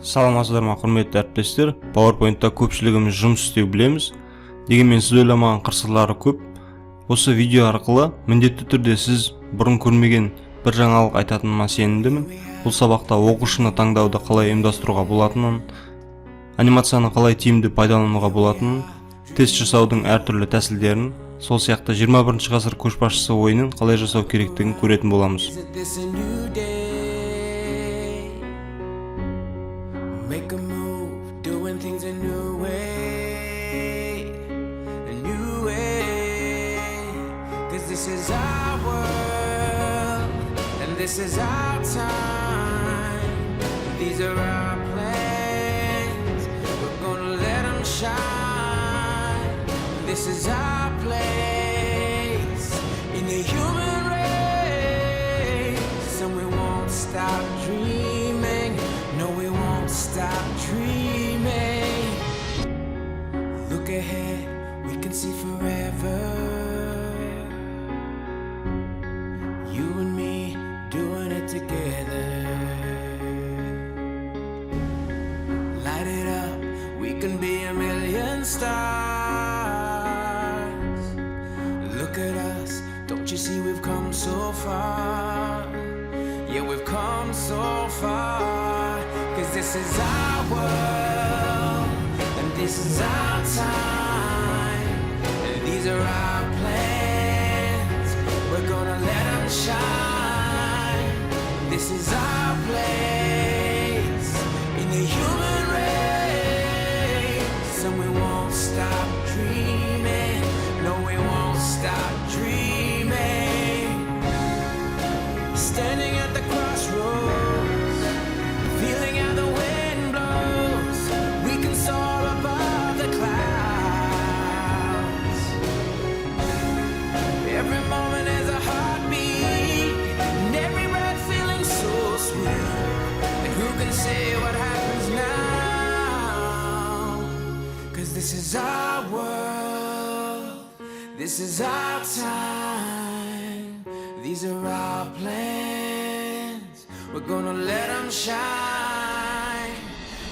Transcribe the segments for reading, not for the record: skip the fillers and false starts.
Саламатсыздар ма, құрметті әріптестер. PowerPoint-та көпшілігіміз жұмыс істеу білеміз. Дегенмен сіз ойламаған қыр-сырлары көп. Осы видео арқылы міндетті түрде сіз бұрын көрмеген бір жаңалық айтатыныма сенімдімін. Бұл сабақта оқушыны таңдауды қалай ұйымдастыруға болатынын, анимацияны қалай тиімді пайдалануға болатынын, тест жасаудың әртүрлі тәсілдерін, сол сияқты 21 ғасыр көшбасшысы ойынын қалай жасау керектігін көретін боламыз. Make a move, doing things a new way, cause this is our world, and this is our time, these are our plans, we're gonna let them shine, this is our place, in the human race, and we won't stop dreaming, no we won't stop dreaming. Look ahead, we can see forever. You and me doing it together. Light it up, we can be a million stars. Look at us, don't you see we've come so far? Yeah, we've come so far. Cause this is our world, and this is our time, and these are our plans, we're gonna let them shine. This is our place, in the human race, and we won't stop dreaming, no we won't stop dreaming. Standing at the crossroads, feeling how the wind blows, we can soar above the clouds. Every moment is a heartbeat, and every breath feeling so sweet. And who can say what happens now? Cause this is our world, this is our time, these are our plans, we're gonna let them shine.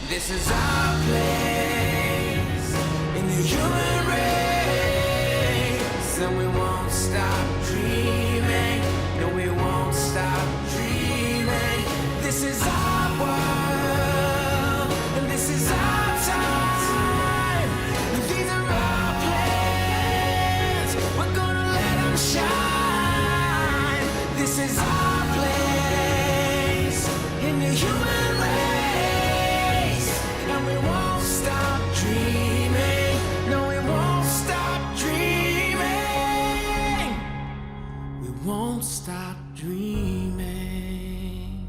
This is our place, in the human race, and we won't stop dreaming, no we won't stop dreaming. This is our world, and this is our time, and these are our plans, we're gonna let them shine. This is our place, in the human race, and we won't stop dreaming, no we won't stop dreaming, we won't stop dreaming.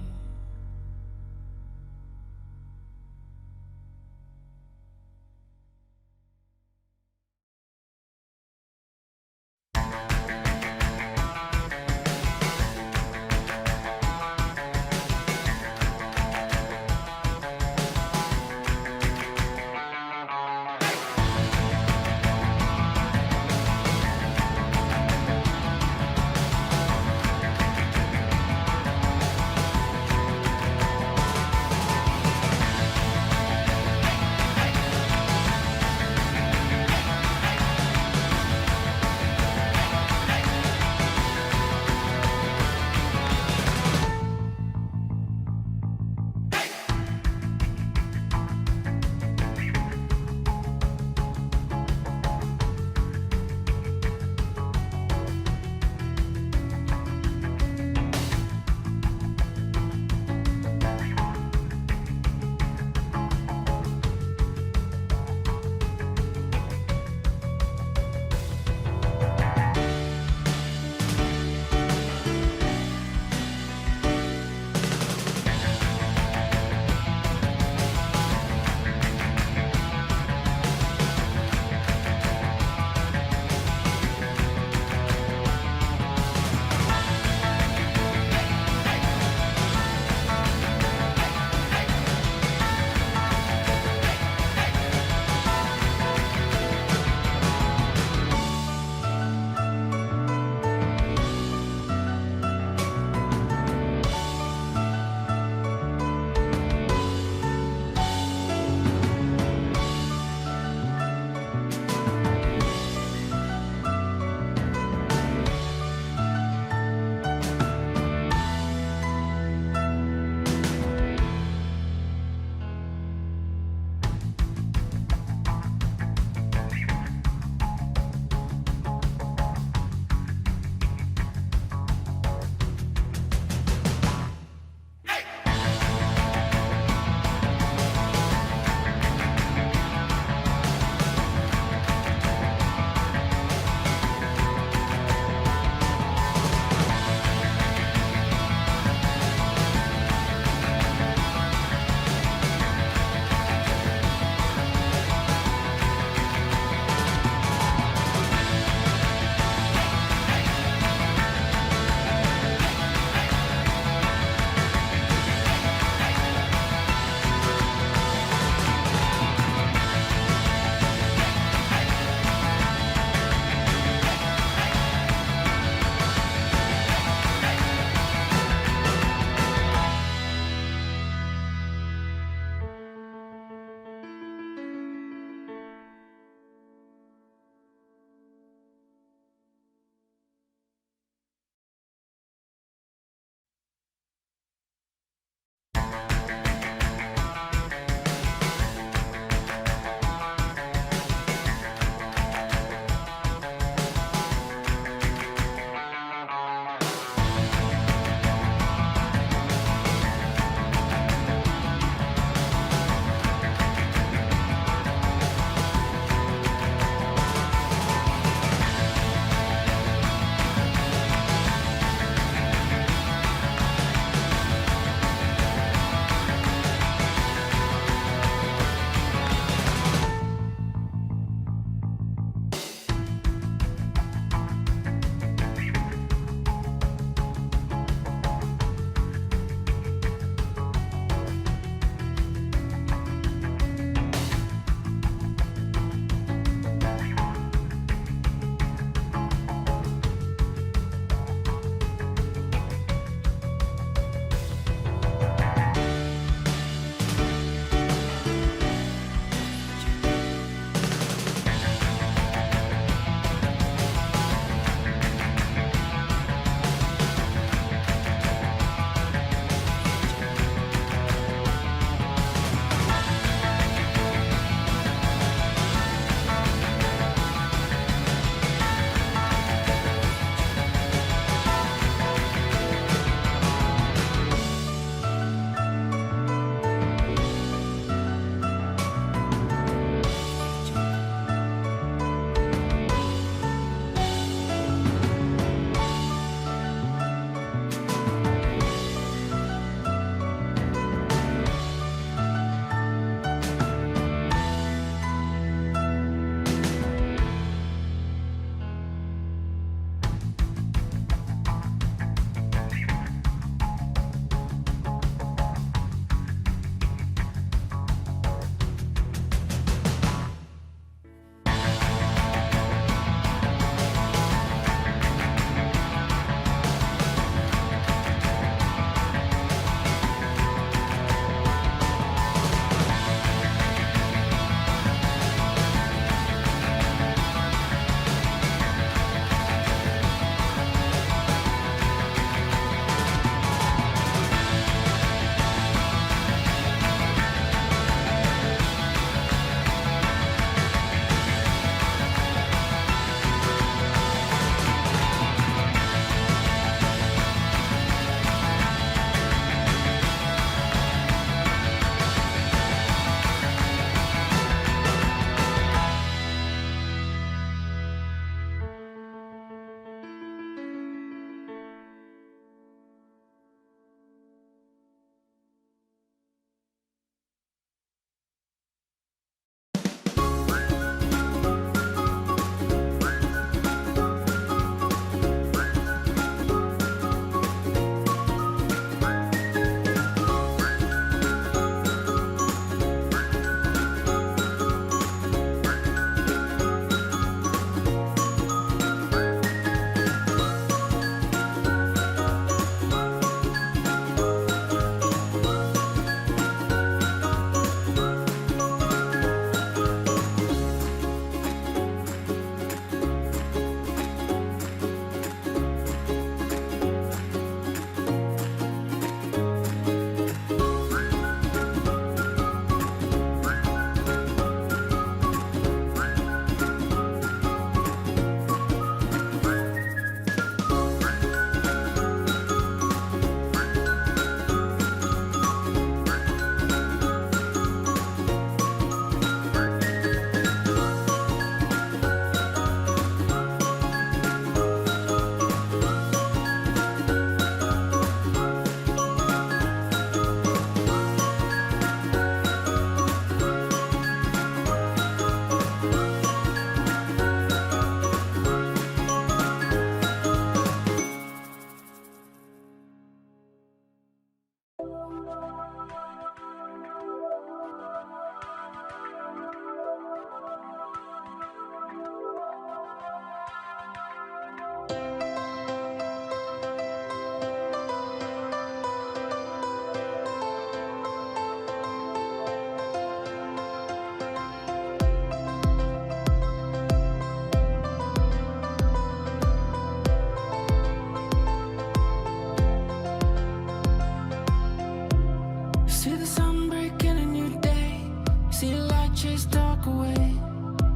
chase dark away.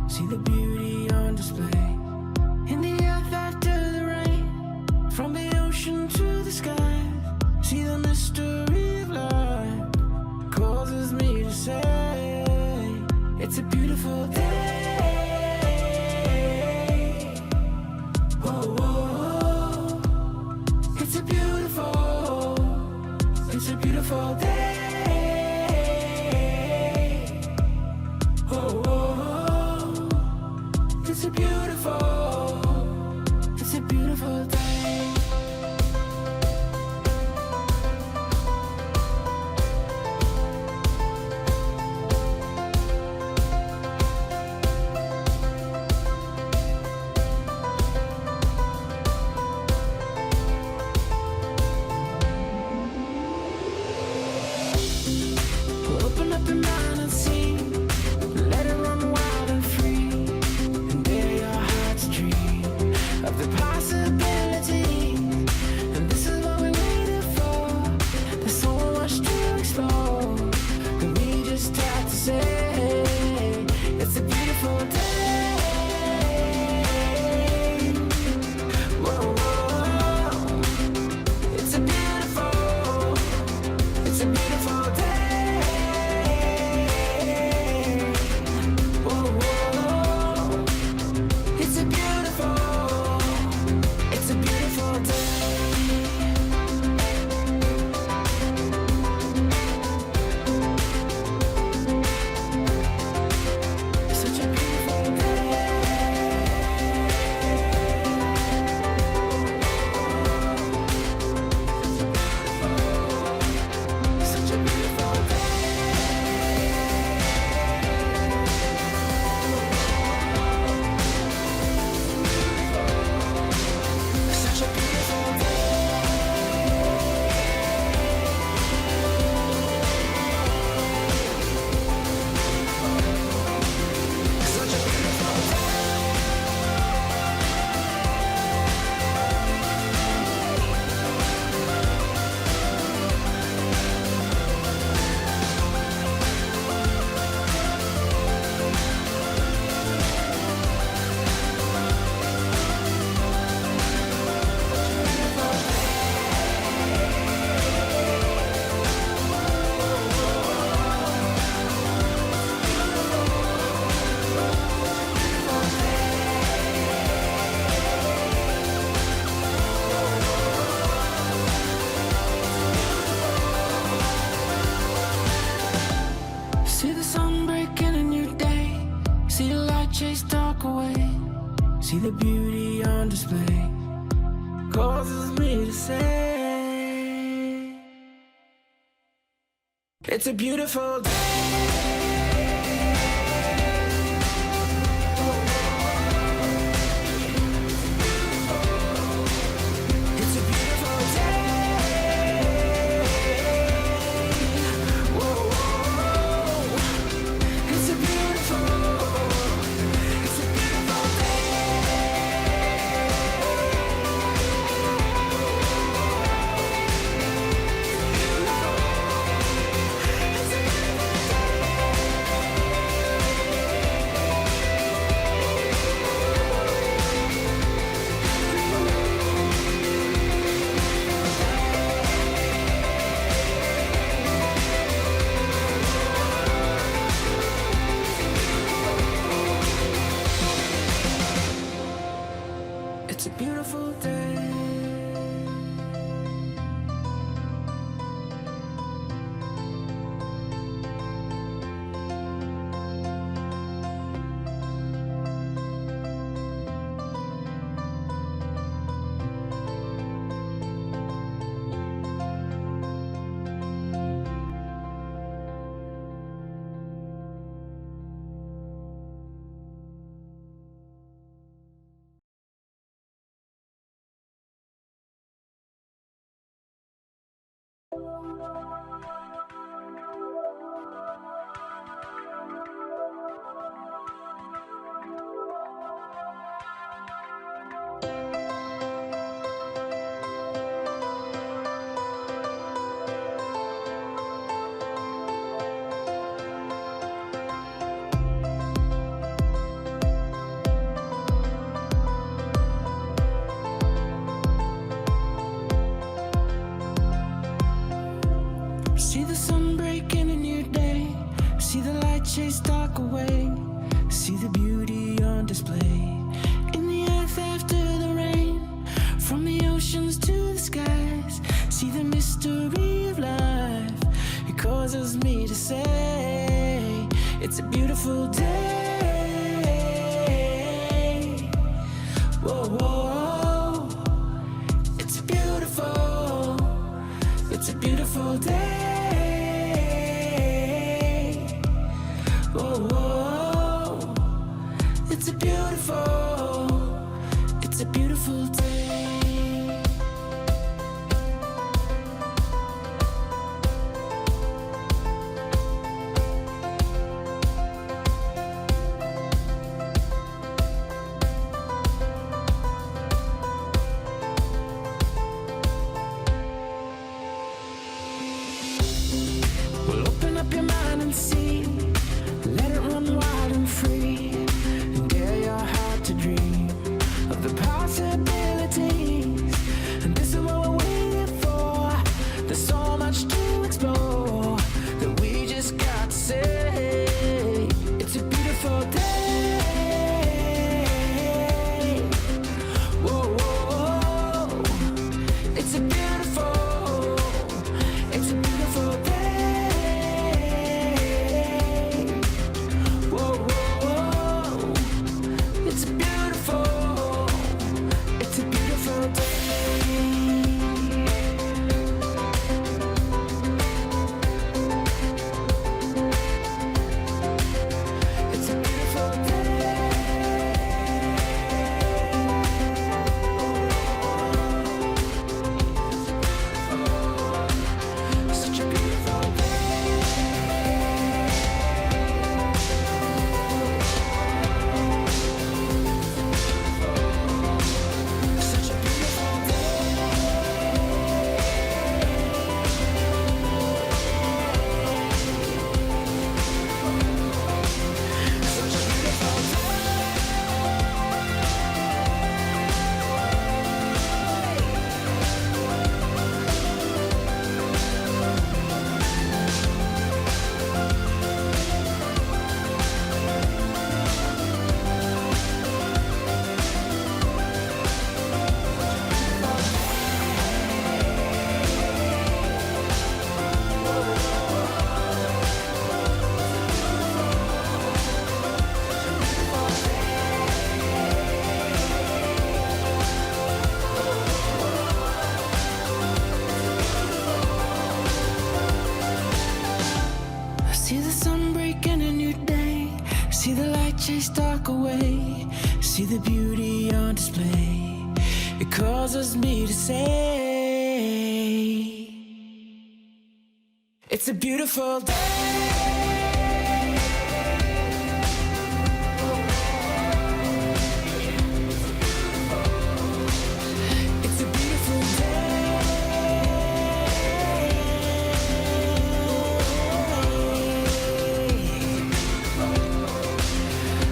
See the beauty on display in the earth after the rain. From the ocean to the sky, see the mystery of life. Causes me to say, it's a beautiful day. Whoa, whoa. It's a beautiful day. Oh, it's a beautiful day. Open up your mind and see, let it run wild and free, and dare your heart's dream of the possibilities. And this is what we waited for. There's so much to explore, and we just have to say, it's a beautiful day. Whoa, whoa. It's a beautiful day. See the sun breaking a new day. See the light chase dark away. See the beauty on display. Causes me to say, it's a beautiful day. chase dark away. See the beauty on display in the earth after the rain. From the oceans to the skies, see the mystery of life. It causes me to say, it's a beautiful day. Whoa, whoa. It's a beautiful day. Whoa, whoa. It's a beautiful day. Well, open up your mind and see. Let it run wild and free. And dare your heart to dream of the possibilities. And this is what we're waiting for. There's so much to explore that we just got to say, it's a beautiful day. Whoa, whoa, whoa. It's a beautiful day. Whoa, whoa, whoa. It's a beautiful day. It's a beautiful day. Such a beautiful Such a beautiful Such a beautiful See the sun breaking a new day. See the light chase dark away. See the beauty on display. It causes me to say, it's a beautiful day. It's a beautiful day.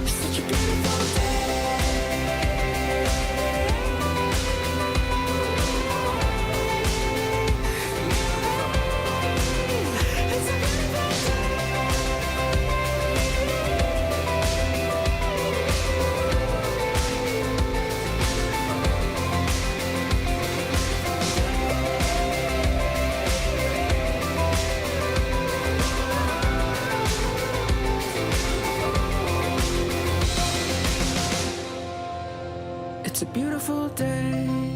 Such a beautiful It's a beautiful It's a beautiful day.